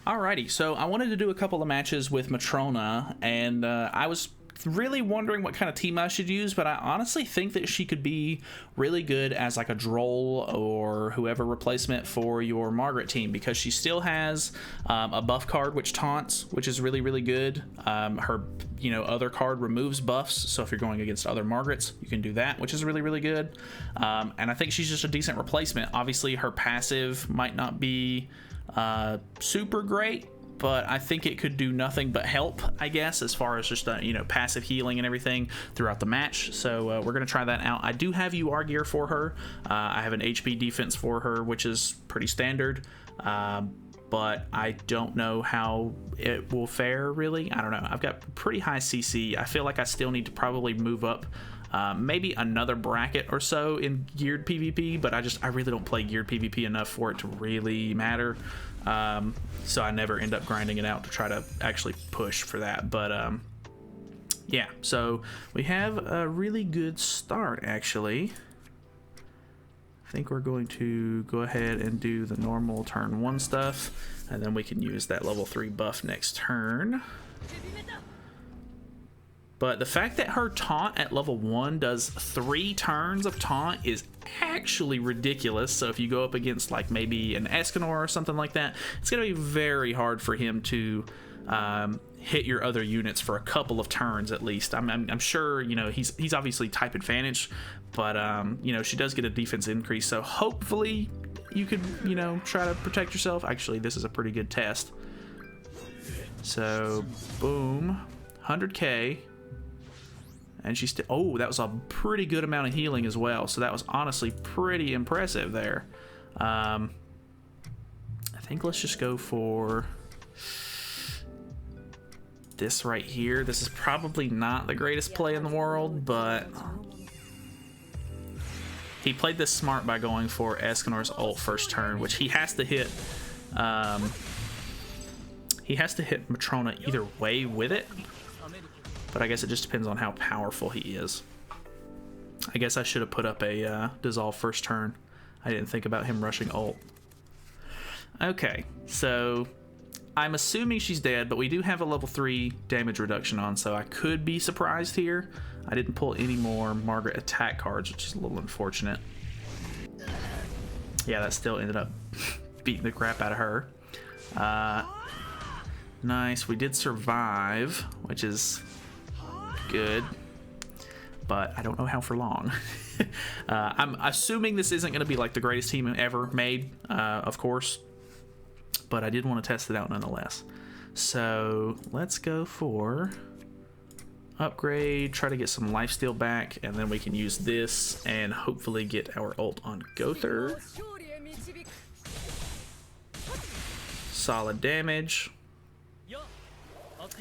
Alrighty, so I wanted to do a couple of matches with Matrona, and I was really wondering what kind of team I should use, but I honestly think that she could be really good as like a Droll or whoever replacement for your Margaret team, because she still has a buff card which taunts, which is really, really good. Her other card removes buffs, so if you're going against other Margarets, you can do that, which is really, really good. And I think she's just a decent replacement. Obviously, her passive might not be super great, but I think it could do nothing but help, I guess, as far as just passive healing and everything throughout the match. So we're gonna try that out. I do have UR gear for her. I have an HP defense for her, which is pretty standard, but I don't know how it will fare, really. I don't know. I've got pretty high CC. I feel like I still need to probably move up maybe another bracket or so in geared PvP, but I really don't play geared PvP enough for it to really matter. So I never end up grinding it out to try to actually push for that. But yeah, so we have a really good start, actually. I think we're going to go ahead and do the normal turn 1 stuff, and then we can use that level 3 buff next turn. But the fact that her taunt at level 1 does 3 turns of taunt is actually ridiculous. So if you go up against like maybe an Escanor or something like that, it's going to be very hard for him to hit your other units for a couple of turns at least. I'm sure he's obviously type advantage, but she does get a defense increase. So hopefully you could try to protect yourself. Actually, this is a pretty good test. So boom, 100k. And she's still, oh, that was a pretty good amount of healing as well. So that was honestly pretty impressive there. I think let's just go for this right here. This is probably not the greatest play in the world, but he played this smart by going for Escanor's ult first turn, which he has to hit. He has to hit Matrona either way with it. But I guess it just depends on how powerful he is. I guess I should have put up a dissolve first turn. I didn't think about him rushing ult. Okay, so I'm assuming she's dead, but we do have a level 3 damage reduction on, so I could be surprised here. I didn't pull any more Margaret attack cards, which is a little unfortunate. Yeah, that still ended up beating the crap out of her. Nice, we did survive, which is good, but I don't know how for long. I'm assuming this isn't going to be like the greatest team ever made, of course, but I did want to test it out nonetheless. So let's go for upgrade, try to get some lifesteal back, and then we can use this and hopefully get our ult on Gother. Solid damage.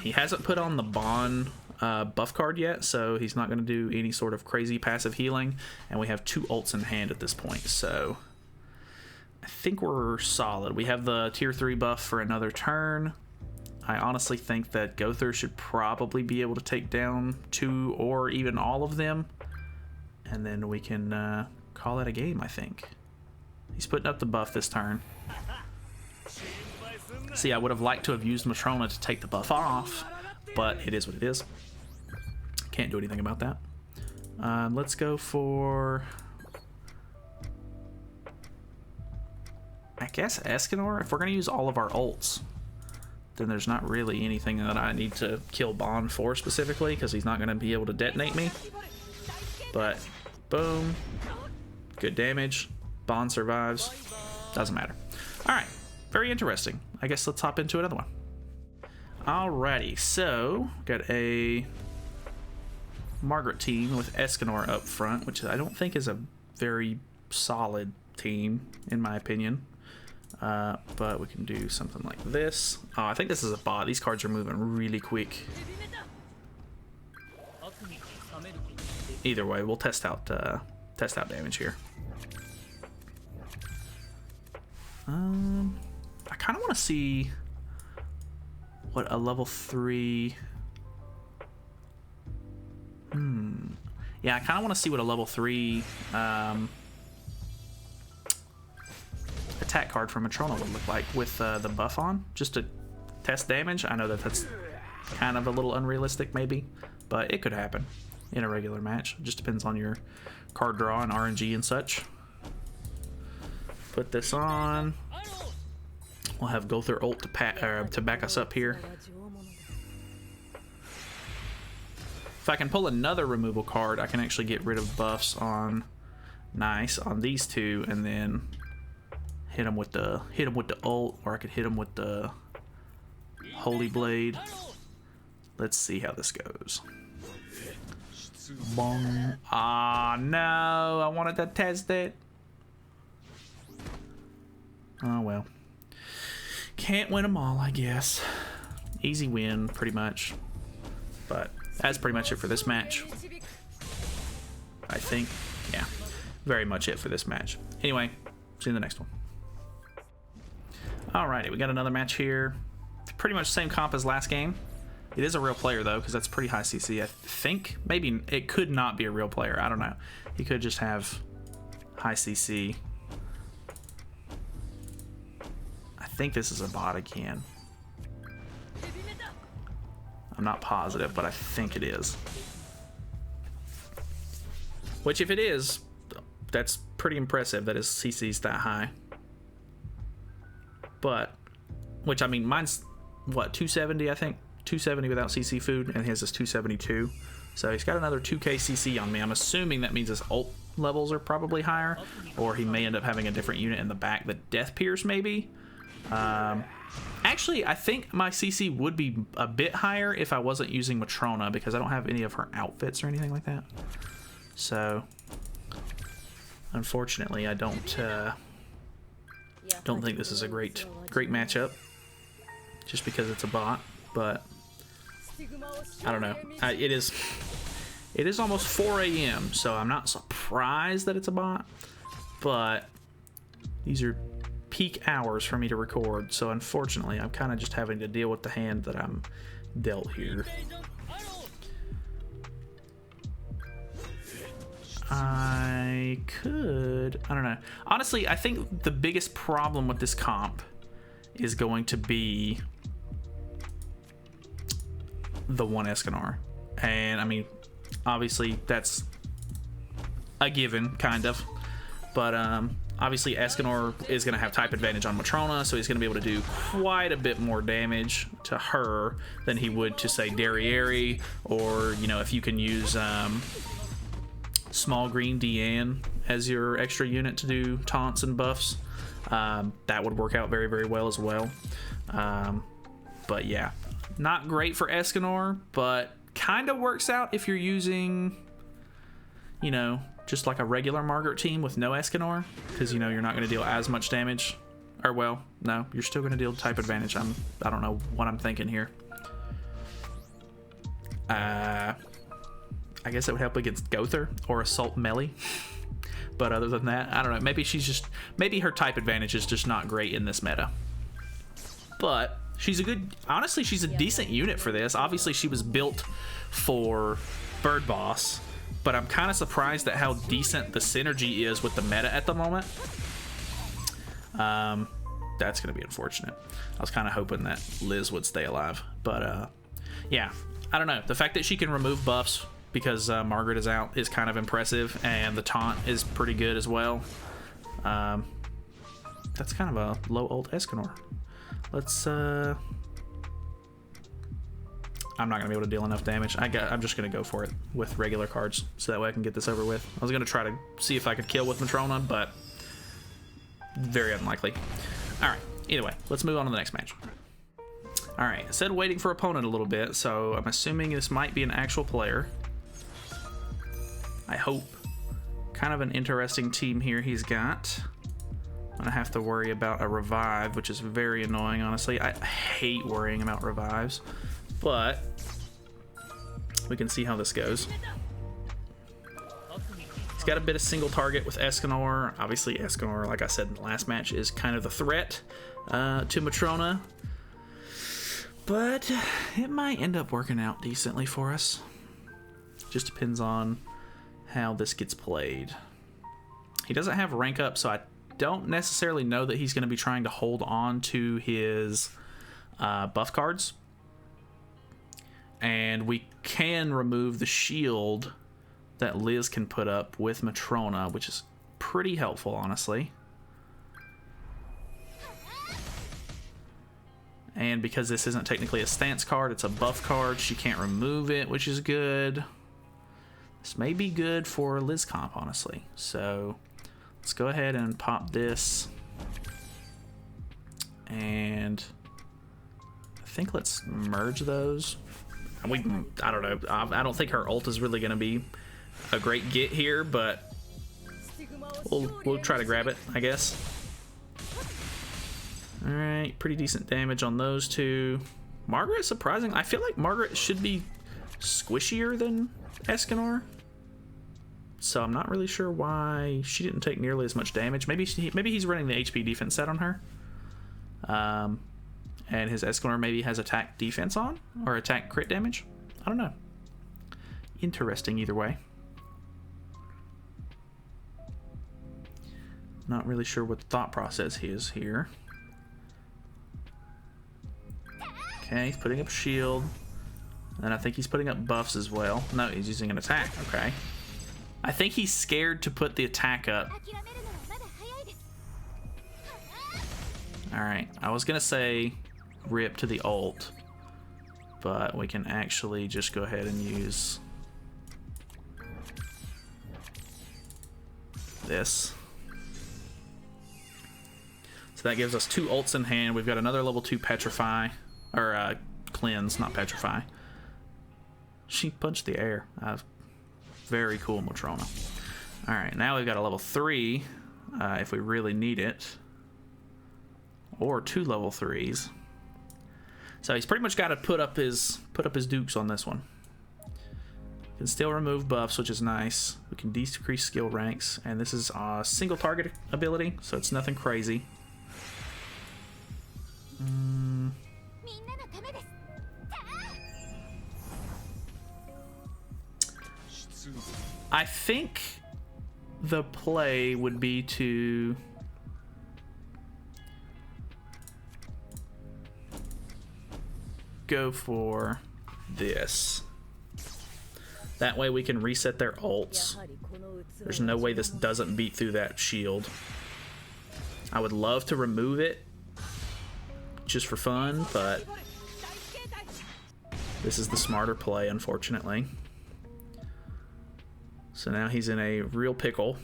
He hasn't put on the Bond buff card yet, so he's not going to do any sort of crazy passive healing, and we have 2 ults in hand at this point, so I think we're solid. We have the tier 3 buff for another turn. I honestly think that Gother should probably be able to take down 2 or even all of them, and then we can call it a game, I think. He's putting up the buff this turn. See, I would have liked to have used Matrona to take the buff off, but it is what it is. Can't do anything about that. Let's go for, I guess, Escanor. If we're going to use all of our ults, then there's not really anything that I need to kill Bond for specifically, because he's not going to be able to detonate me. But boom, good damage. Bond survives. Doesn't matter. All right, very interesting. I guess let's hop into another one. Alrighty, so got a Margaret team with Escanor up front, which I don't think is a very solid team in my opinion, but we can do something like this. Oh, I think this is a bot. These cards are moving really quick. Either way, we'll test out damage here. I kind of want to see what a level 3. Yeah, I kind of want to see what a level 3 attack card from Matrona would look like with the buff on, just to test damage. I know that that's kind of a little unrealistic maybe, but it could happen in a regular match. It just depends on your card draw and RNG and such. Put this on. We'll have Gother ult to back us up here. If I can pull another removal card, I can actually get rid of buffs on on these two, and then hit him with the ult, or I could hit him with the Holy Blade. Let's see how this goes. Bong. Ah, no, I wanted to test it. Oh well. Can't win them all, I guess. Easy win, pretty much. But that's pretty much it for this match. I think, yeah, very much it for this match. Anyway, see you in the next one. Alrighty, we got another match here. Pretty much the same comp as last game. It is a real player though, because that's pretty high CC. I think maybe it could not be a real player. I don't know. He could just have high CC. I think this is a bot again. I'm not positive, but I think it is. Which, if it is, that's pretty impressive that his CC's that high. But, which, I mean, mine's, what, 270, I think? 270 without CC food, and his is 272. So he's got another 2k CC on me. I'm assuming that means his ult levels are probably higher, or he may end up having a different unit in the back, the Death Pierce, maybe? Actually, I think my CC would be a bit higher if I wasn't using Matrona, because I don't have any of her outfits or anything like that. So, unfortunately, I don't think this is a great matchup, just because it's a bot. But I don't know. It is almost 4 a.m., so I'm not surprised that it's a bot. But these are peak hours for me to record, so unfortunately I'm kind of just having to deal with the hand that I'm dealt here. I don't know. Honestly, I think the biggest problem with this comp is going to be the one Escanor. And I mean, obviously that's a given, kind of. But obviously Escanor is going to have type advantage on Matrona, so he's going to be able to do quite a bit more damage to her than he would to, say, Derriere, or, you know, if you can use small green Deanne as your extra unit to do taunts and buffs, that would work out very, very well as well. But yeah, not great for Escanor, but kind of works out if you're using, you know, just like a regular Margaret team with no Escanor, because, you know, you're not going to deal as much damage. Or, well, no, you're still going to deal type advantage. I don't know what I'm thinking here. I guess it would help against Gother or Assault Melee. But other than that, I don't know. Maybe her type advantage is just not great in this meta. But honestly, she's a decent unit for this. Obviously, she was built for Bird Boss, but I'm kind of surprised at how decent the synergy is with the meta at the moment. That's going to be unfortunate. I was kind of hoping that Liz would stay alive. But, yeah, I don't know. The fact that she can remove buffs because Margaret is out is kind of impressive, and the taunt is pretty good as well. That's kind of a low ult Escanor. Let's, I'm not going to be able to deal enough damage. I'm just going to go for it with regular cards, so that way I can get this over with. I was going to try to see if I could kill with Matrona, but very unlikely. Alright, either way, let's move on to the next match. Alright, I said waiting for opponent a little bit, so I'm assuming this might be an actual player. I hope. Kind of an interesting team here he's got. I'm going to have to worry about a revive, which is very annoying, honestly. I hate worrying about revives. But we can see how this goes. He's got a bit of single target with Escanor. Obviously, Escanor, like I said in the last match, is kind of the threat to Matrona. But it might end up working out decently for us. Just depends on how this gets played. He doesn't have rank up, so I don't necessarily know that he's going to be trying to hold on to his buff cards. And we can remove the shield that Liz can put up with Matrona, which is pretty helpful, honestly. And because this isn't technically a stance card, it's a buff card, she can't remove it, which is good. This may be good for Liz comp, honestly. So let's go ahead and pop this. And I think let's merge those. I don't know. I don't think her ult is really going to be a great get here, but we'll try to grab it, I guess. All right, pretty decent damage on those two. Margaret, surprising. I feel like Margaret should be squishier than Escanor, so I'm not really sure why she didn't take nearly as much damage. Maybe he's running the HP defense set on her, and his Escanor maybe has attack defense on, or attack crit damage. I don't know. Interesting either way. Not really sure what the thought process is here. Okay, he's putting up a shield. And I think he's putting up buffs as well. No, he's using an attack. Okay. I think he's scared to put the attack up. Alright, I was going to say rip to the ult, but we can actually just go ahead and use this. So that gives us 2 ults in hand. We've got another level 2 petrify, or cleanse, not petrify. She punched the air. Very cool, Matrona. All right, now we've got a level 3 if we really need it, or 2 level 3s. So he's pretty much got to put up his dukes on this one. Can still remove buffs, which is nice. We can decrease skill ranks, and this is a single target ability, so it's nothing crazy. I think the play would be to go for this. That way we can reset their ults. There's no way this doesn't beat through that shield. I would love to remove it just for fun, but this is the smarter play, unfortunately. So now he's in a real pickle.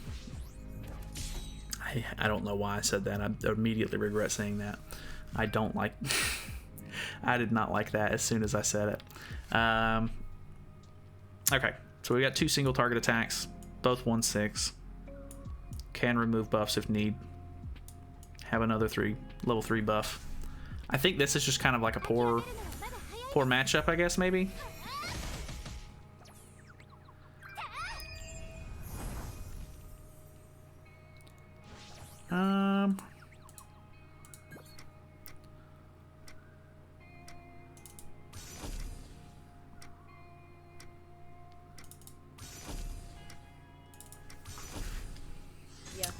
I don't know why I said that. I immediately regret saying that. I don't like... I did not like that as soon as I said it. Okay, so we got 2 single target attacks, both 1/6. Can remove buffs if need. Have another level 3 buff. I think this is just kind of like a poor matchup, I guess, maybe.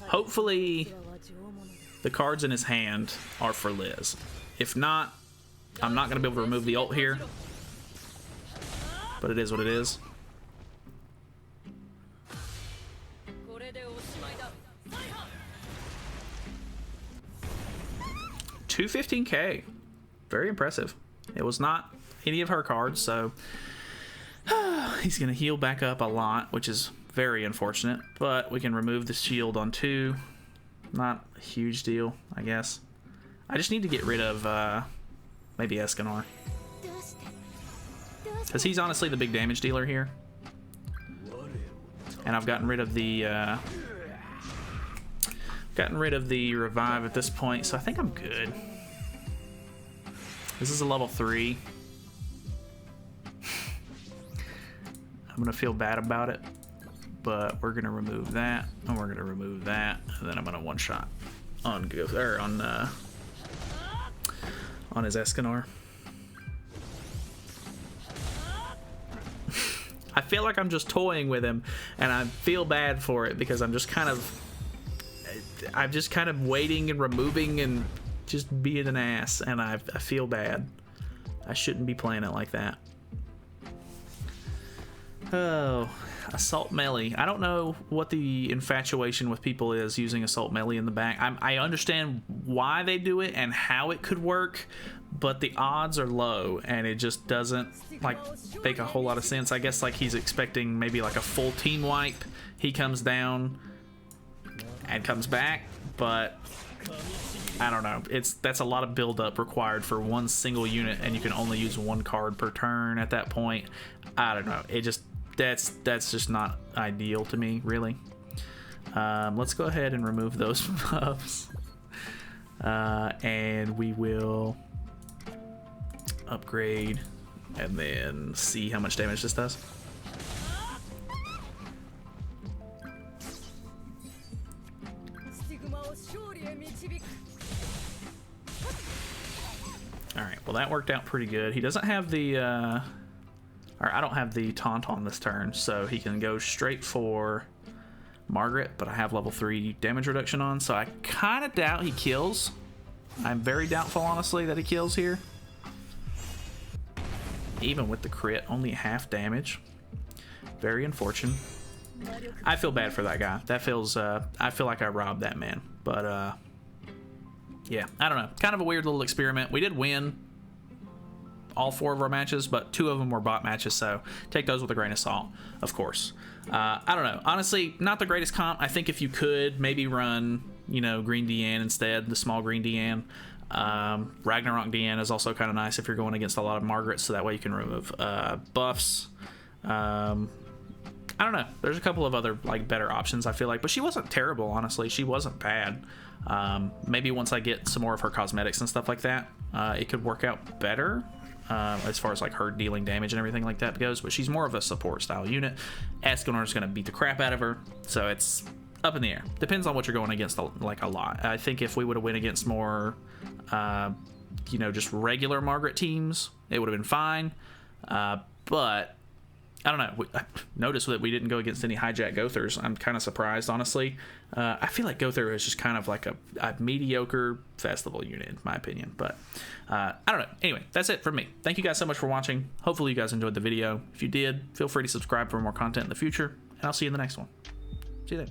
Hopefully the cards in his hand are for Liz. If not, I'm not going to be able to remove the ult here. But it is what it is. $215K. Very impressive. It was not any of her cards, so he's going to heal back up a lot, which is very unfortunate, but we can remove the shield on 2. Not a huge deal, I guess. I just need to get rid of maybe Escanor, because he's honestly the big damage dealer here, and I've gotten rid of the revive at this point, so I think I'm good. This is a level 3. I'm gonna feel bad about it, but we're gonna remove that, and we're gonna remove that, and then I'm gonna one-shot on his Escanor. I feel like I'm just toying with him, and I feel bad for it because I'm just kind of I'm just kind of waiting and removing and just being an ass, and I feel bad. I shouldn't be playing it like that. Oh, assault melee. I don't know what the infatuation with people is using assault melee in the back. I understand why they do it and how it could work, but the odds are low, and it just doesn't like make a whole lot of sense. I guess like he's expecting maybe like a full team wipe. He comes down and comes back, but I don't know. That's a lot of build-up required for one single unit, and you can only use one card per turn at that point. I don't know. It just that's just not ideal to me, really. Let's go ahead and remove those buffs, and we will upgrade and then see how much damage this does. Alright, well that worked out pretty good. He doesn't have the, or I don't have the taunt on this turn, so he can go straight for Margaret, but I have level 3 damage reduction on, so I kind of doubt he kills. I'm very doubtful, honestly, that he kills here. Even with the crit, only half damage. Very unfortunate. I feel bad for that guy. That feels, I feel like I robbed that man, but, yeah, I don't know. Kind of a weird little experiment. We did win all 4 of our matches, but 2 of them were bot matches, so take those with a grain of salt, of course. I don't know. Honestly, not the greatest comp. I think if you could maybe run, you know, Green Deanne instead, the small Green Deanne. Ragnarok Deanne is also kind of nice if you're going against a lot of Margarets, so that way you can remove buffs. I don't know. There's a couple of other like better options, I feel like, but she wasn't terrible, honestly. She wasn't bad. Maybe once I get some more of her cosmetics and stuff like that, it could work out better as far as like her dealing damage and everything like that goes, but she's more of a support style unit. Escanor is going to beat the crap out of her, so it's up in the air. Depends on what you're going against, like, a lot. I think if we would have went against more you know, just regular Margaret teams, it would have been fine, but I don't know. Notice that we didn't go against any hijack Gothers. I'm kind of surprised, honestly. I feel like Gother is just kind of like a mediocre festival unit, in my opinion. But I don't know. Anyway, that's it from me. Thank you guys so much for watching. Hopefully you guys enjoyed the video. If you did, feel free to subscribe for more content in the future, and I'll see you in the next one. See you then.